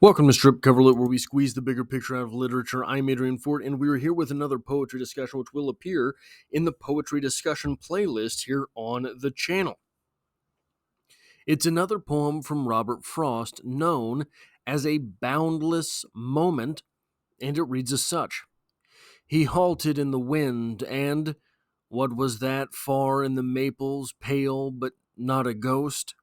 Welcome to Strip Coverlet, where we squeeze the bigger picture out of literature. I'm Adrian Ford, and we are here with another poetry discussion, which will appear in the poetry discussion playlist here on the channel. It's another poem from Robert Frost, known as a boundless moment, and it reads as such. He halted in the wind, and what was that far in the maples, pale but not a ghost?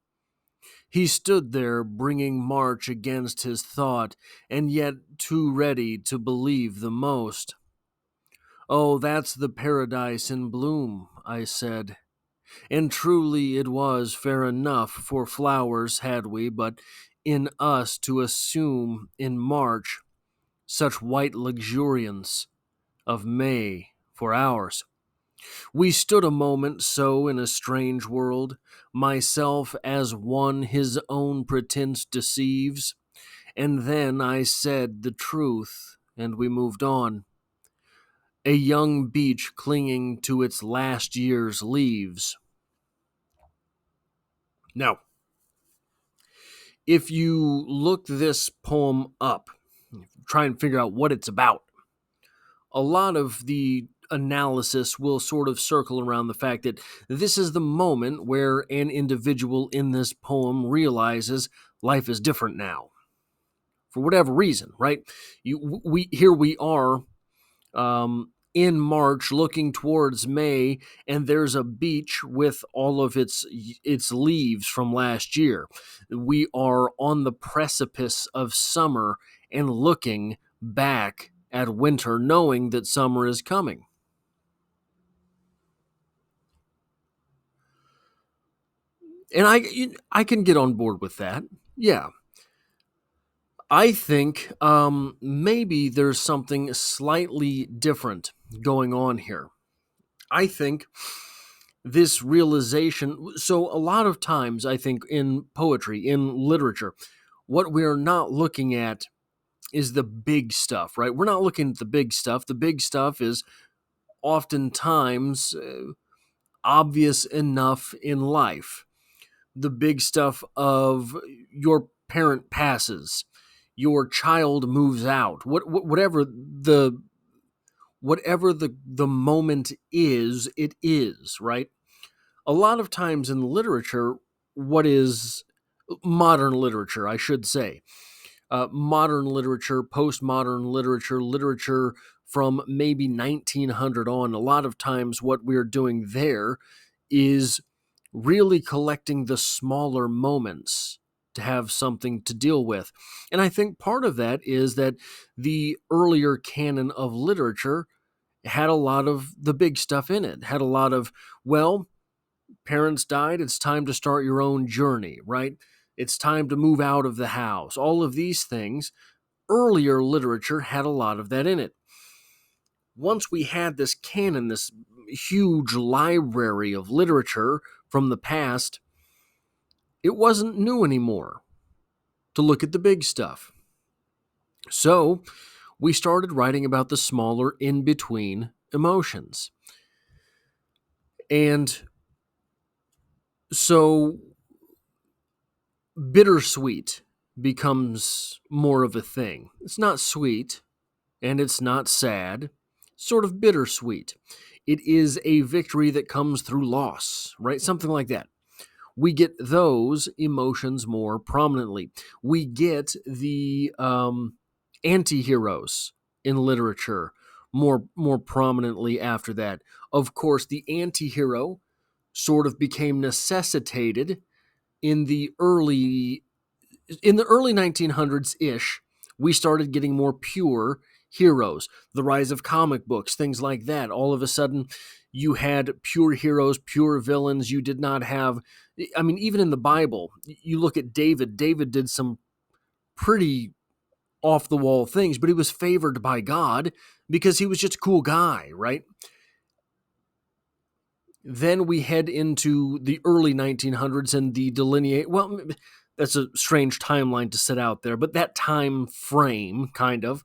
He stood there, bringing March against his thought, and yet too ready to believe the most. Oh, that's the paradise in bloom, I said. And truly it was fair enough for flowers had we, but in us to assume in March such white luxuriance of May for ours. We stood a moment so in a strange world, myself as one his own pretense deceives, and then I said the truth, and we moved on. A young beech clinging to its last year's leaves. Now, if you look this poem up, try and figure out what it's about, a lot of the analysis will sort of circle around the fact that this is the moment where an individual in this poem realizes life is different now, for whatever reason, right? Here we are in March, looking towards May, and there's a beech with all of its leaves from last year. We are on the precipice of summer and looking back at winter, knowing that summer is coming. And I can get on board with that. Yeah. I think maybe there's something slightly different going on here. I think this realization, so a lot of times, I think in poetry, in literature, what we're not looking at is the big stuff, right? We're not looking at the big stuff. The big stuff is oftentimes obvious enough in life. The big stuff of your parent passes, your child moves out, whatever the moment is, it is, right? A lot of times in literature, what is modern literature, I should say, modern literature, postmodern literature, literature from maybe 1900 on, a lot of times what we're doing there is really collecting the smaller moments to have something to deal with. And I think part of that is that the earlier canon of literature had a lot of the big stuff in it, had a lot of, well, parents died, it's time to start your own journey, right? It's time to move out of the house. All of these things, earlier literature had a lot of that in it. Once we had this canon, this huge library of literature from the past, it wasn't new anymore to look at the big stuff. So we started writing about the smaller in-between emotions. And so bittersweet becomes more of a thing. It's not sweet and it's not sad, sort of bittersweet. It is a victory that comes through loss, right? Something like that. We get those emotions more prominently. We get the anti-heroes in literature more prominently after that. Of course, the anti-hero sort of became necessitated in the early 1900s ish. We started getting more pure heroes, the rise of comic books, things like that. All of a sudden, you had pure heroes, pure villains. You did not have, I mean, even in the Bible, you look at David. David did some pretty off the wall things, but he was favored by God because he was just a cool guy, right? Then we head into the early 1900s and the delineate, well, that's a strange timeline to set out there, but that time frame, kind of,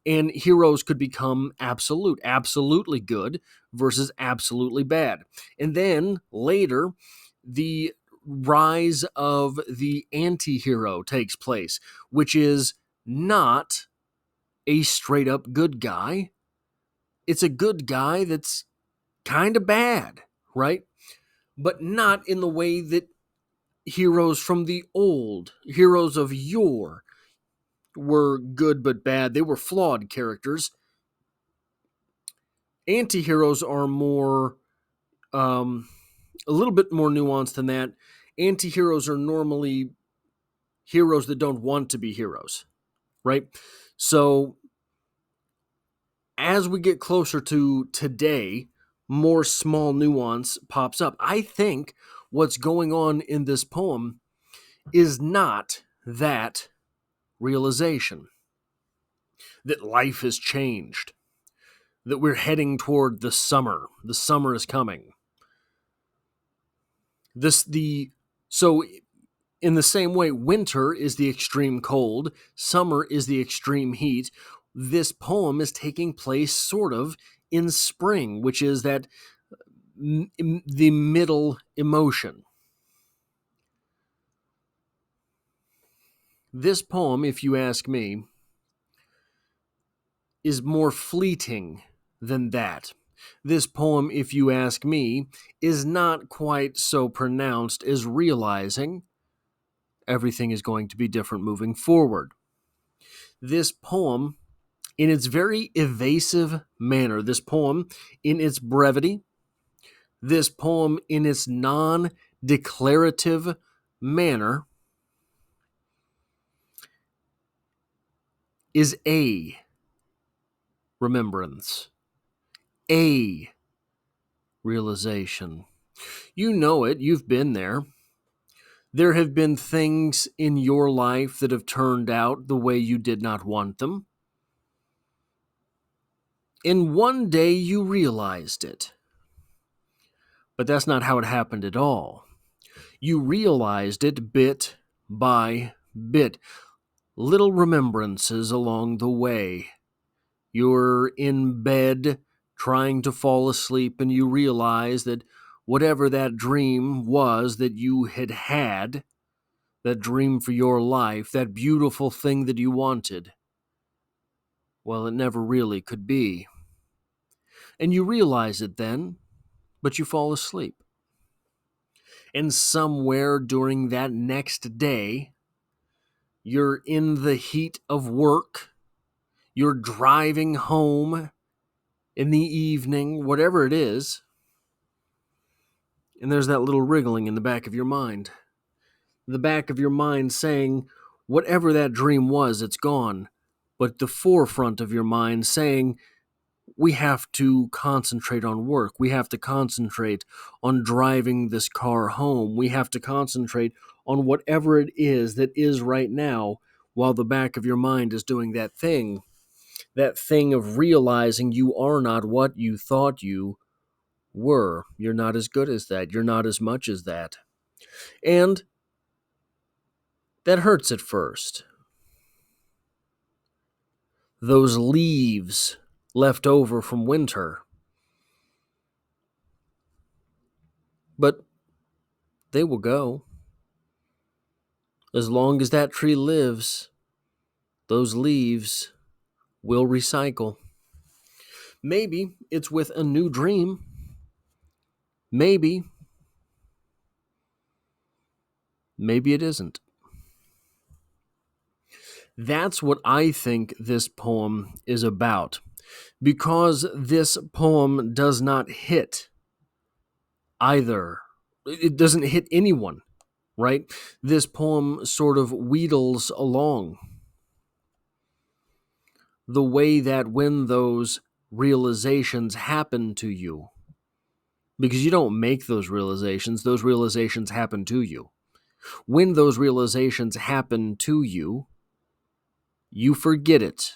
and heroes could become absolutely good versus absolutely bad. And then later, the rise of the anti-hero takes place, which is not a straight up good guy. It's a good guy that's kind of bad, right? But not in the way that heroes from the old, heroes of yore, were good but bad. They were flawed characters. Anti-heroes are more, a little bit more nuanced than that. Anti-heroes are normally heroes that don't want to be heroes, right? So as we get closer to today, more small nuance pops up. I think what's going on in this poem is not that realization that life has changed, that we're heading toward the summer. The summer is coming. So in the same way, winter is the extreme cold, summer is the extreme heat. This poem is taking place sort of in spring, which is that the middle emotion. This poem, if you ask me, is more fleeting than that. This poem, if you ask me, is not quite so pronounced as realizing everything is going to be different moving forward. This poem, in its very evasive manner, this poem in its brevity, this poem in its non-declarative manner, is a remembrance, a realization. You know it, you've been there. There have been things in your life that have turned out the way you did not want them. And one day you realized it. But that's not how it happened at all. You realized it bit by bit. Little remembrances along the way. You're in bed trying to fall asleep and you realize that whatever that dream was that you had, that dream for your life, that beautiful thing that you wanted, well, it never really could be. And you realize it then, but you fall asleep. And somewhere during that next day, you're in the heat of work, you're driving home in the evening, whatever it is, and there's that little wriggling in the back of your mind. The back of your mind saying, whatever that dream was, it's gone. But the forefront of your mind saying, we have to concentrate on work. We have to concentrate on driving this car home. We have to concentrate on whatever it is that is right now, while the back of your mind is doing that thing of realizing you are not what you thought you were. You're not as good as that. You're not as much as that. And that hurts at first. Those leaves left over from winter. But they will go. As long as that tree lives, those leaves will recycle. Maybe it's with a new dream. Maybe it isn't. That's what I think this poem is about. Because this poem does not hit either. It doesn't hit anyone, right? This poem sort of wheedles along. The way that when those realizations happen to you, because you don't make those realizations happen to you. When those realizations happen to you, you forget it.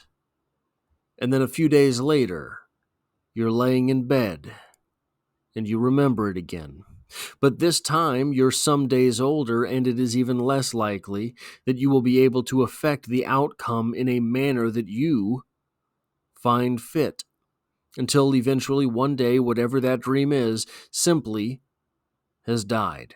And then a few days later, you're laying in bed and you remember it again. But this time, you're some days older, and it is even less likely that you will be able to affect the outcome in a manner that you find fit. Until eventually one day, whatever that dream is, simply has died.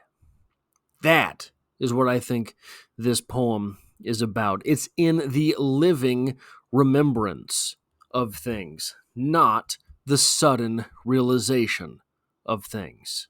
That is what I think this poem is about. It's in the living remembrance of things, not the sudden realization of things.